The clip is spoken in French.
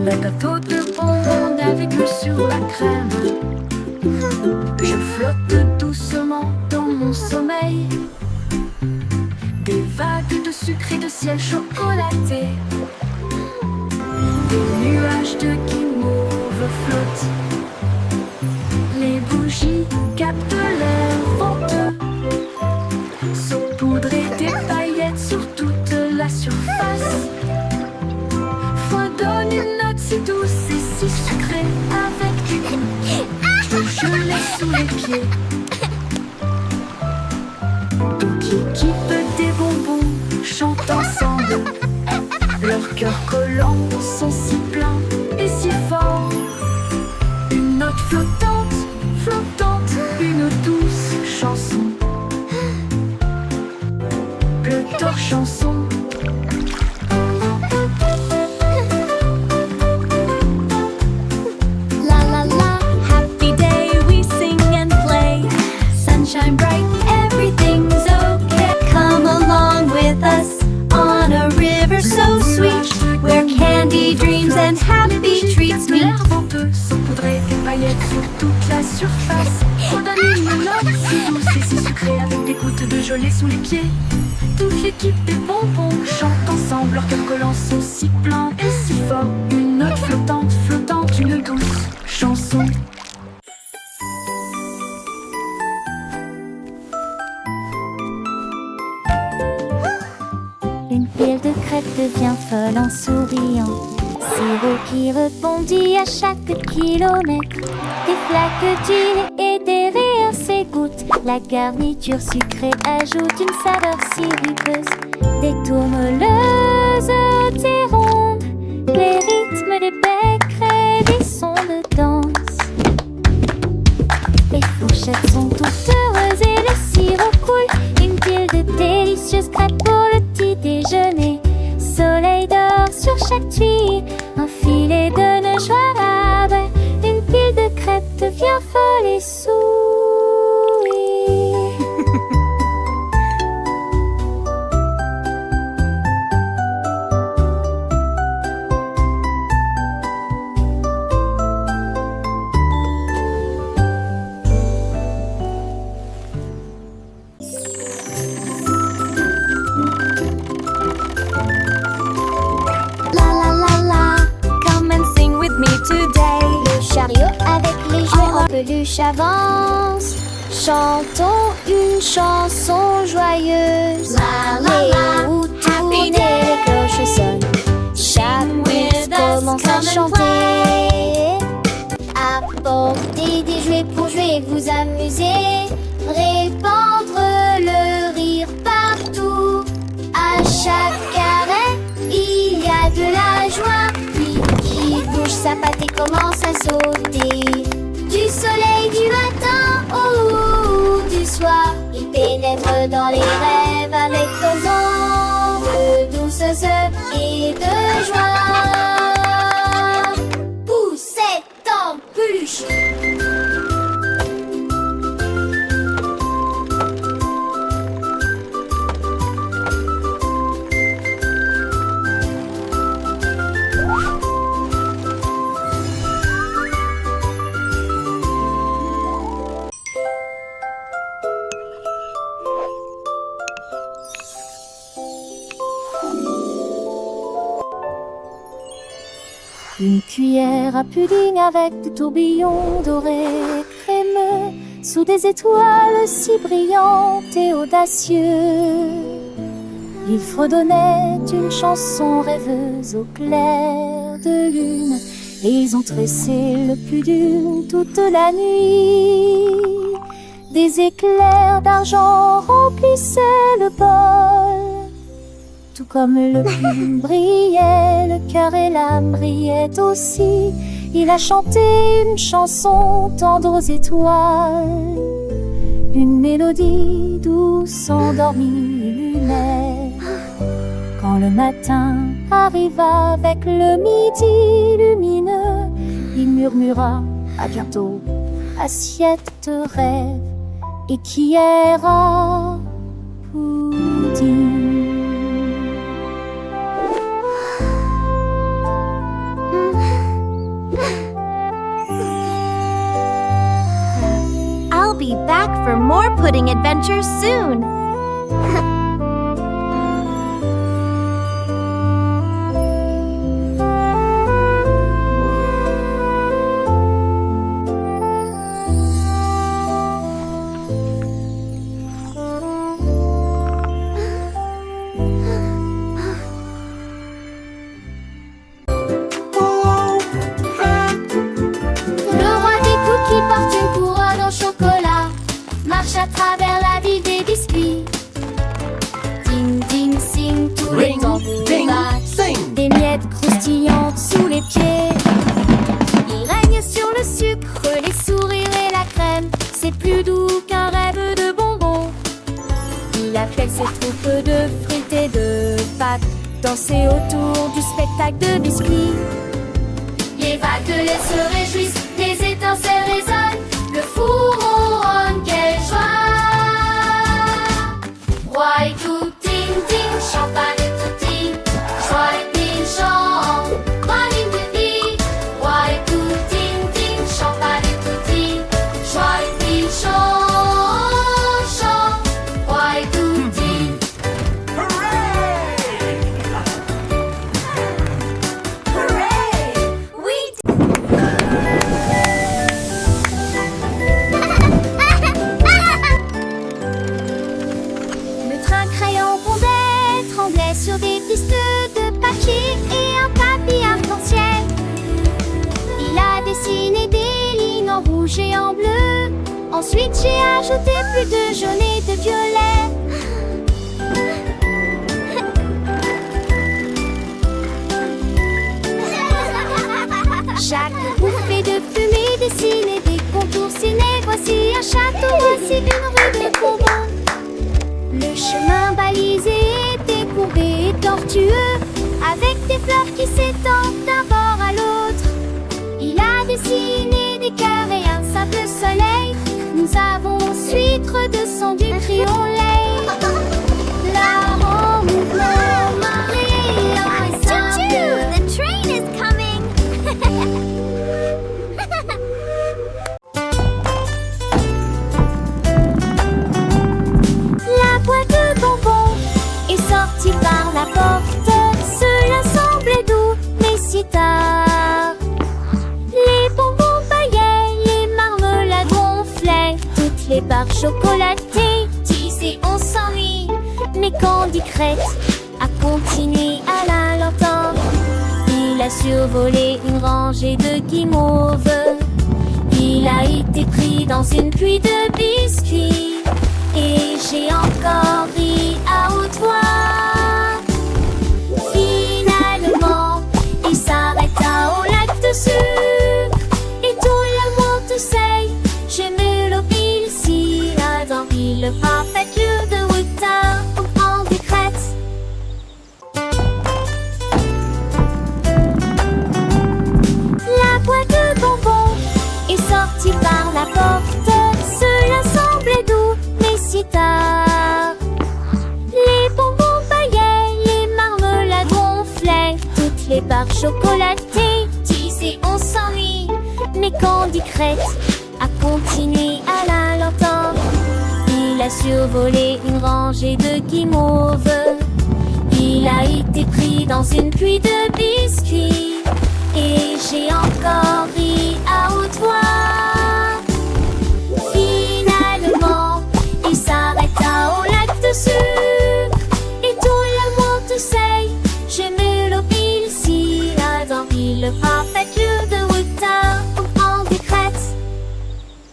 Le gâteau de bonbons naviguent sur la crème. Je flotte doucement dans mon sommeil. Des vagues de sucre et de ciel chocolaté. Des nuages de guimauve flottent. Les bougies captent l'air venteux. Saupoudrer des paillettes sur toute la surface. Fredonne une note si douce et si sucrée. Avec du goût gelé sous les pieds. Qui équipent des bonbons chantent ensemble. Leurs cœurs collants sont si pleins et si forts. Une note flottante, flottante, une douce chanson. Pleuteurs chanson. La la la, happy day, we sing and play. Sunshine bright, everything's okay. Come along with us on a river so sweet, where candy dreams and happy treats meet. L'air venteux saupoudrer des paillettes sur toute la surface. Redonne une note si douce et si sucrée avec des gouttes de gelée sous les pieds. Toute l'équipe des bonbons chante ensemble. Leurs cœurs collants sont si pleins et si forts. Une note flottante, flottante, une douce chanson. Une pile de crêpes devient folle en souriant. Sirop qui rebondit à chaque kilomètre. Des flaques d'huile et des rires s'égouttent. La garniture sucrée ajoute une saveur sirupeuse. Des tourmeleuses, des rondes. Les rythmes des becs créent des sons de danse. Les fourchettes sont toutes heureuses et le sirop coule. Une pile de délicieuses crêpes pour le petit déjeuner. Soleil d'or sur chaque tuyau, un filet de nœuds joie. Une pile de crêpes devient folle et sourit. La la la la, come and sing with me today. Le chariot avec les jouets en peluche avance. Chantons une chanson joyeuse. La la la, où tournent les cloches sonnent. Chaque route commence à chanter. Apportez des jouets pour jouer et vous amuser. Répandre le rire partout. À chaque arrêt, il y a de la joie. Puis qui bouge sa patte et commence à sauter. Du soleil du matin ou du soir, il pénètre dans les rêves avec raison de douceur et de joie. Poussette en peluche. Une cuillère à pudding avec des tourbillons dorés et crémeux sous des étoiles si brillantes et audacieux. Il fredonnait une chanson rêveuse au clair de lune et ils ont tressé le pudding toute la nuit. Des éclairs d'argent remplissaient le bol. Tout comme le pudding brillait, le cœur et l'âme brillaient aussi. Il a chanté une chanson tendre aux étoiles, une mélodie douce endormie lunaire. Quand le matin arriva avec le midi lumineux, il murmura à bientôt, assiette de rêve, et qui era pudding. more pudding adventures soon! Porte une couronne en chocolat, marche à travers la ville des biscuits. Ding ding sing, tous les tambours battent, des miettes croustillantes sous les pieds. Il règne sur le sucre, les sourires et la crème, c'est plus doux qu'un rêve de bonbons. Il appelle ses troupes de frites et de pâtes, danser autour du spectacle de biscuits. Les vagues de lait se réjouissent, les étincelles résonnent, le four ronronne, quelle joie! Roi et tout, ding ding, champagne et tout, joie et ding, chant, roi ligne de vie. Roi et tout, ding ding, champagne et tout, joie et ding, chant, chant, roi et tout, ding. Sur des pistes de papier et un papier arc-en-ciel. Il a dessiné des lignes en rouge et en bleu. Ensuite j'ai ajouté plus de jaune et de violet. Chaque bouffée de fumée dessinait des contours ciné. Voici un château, voici une rue de bonbons. Le chemin balisé était courbé et tortueux, avec des fleurs qui s'étendent d'un bord à l'autre. Il a dessiné des cœurs et un simple soleil. Nous avons ensuite redescendu triolet. L'art en mouvement, brillant et simple. The train is coming! La boîte de bonbons est sortie par la porte. Cela semblait doux, mais si tard. Les bonbons paillaient, les marmelades gonflaient, toutes les barres chocolatées disaient on s'ennuie. Mais Candy Crête a continué à la lenteur. Il a survolé une rangée de guimauves. Il a été pris dans une pluie de biscuits. Et j'ai encore ri à haute voix. Finalement, il s'arrêta au lac de sucre. Et tout le monde sait, j'aime le pile si dans le parfait lieu de Woutin au Candy Crête. La boîte de bonbons est sortie par la porte. Cela semblait doux, mais si tard. Les bonbons paillaient, les marmelades gonflaient, toutes les barres chocolatées disaient on s'ennuie. Mais Candy Crête a continué à la lenteur. Il a survolé une rangée de guimauves. Il a été pris dans une pluie de billes.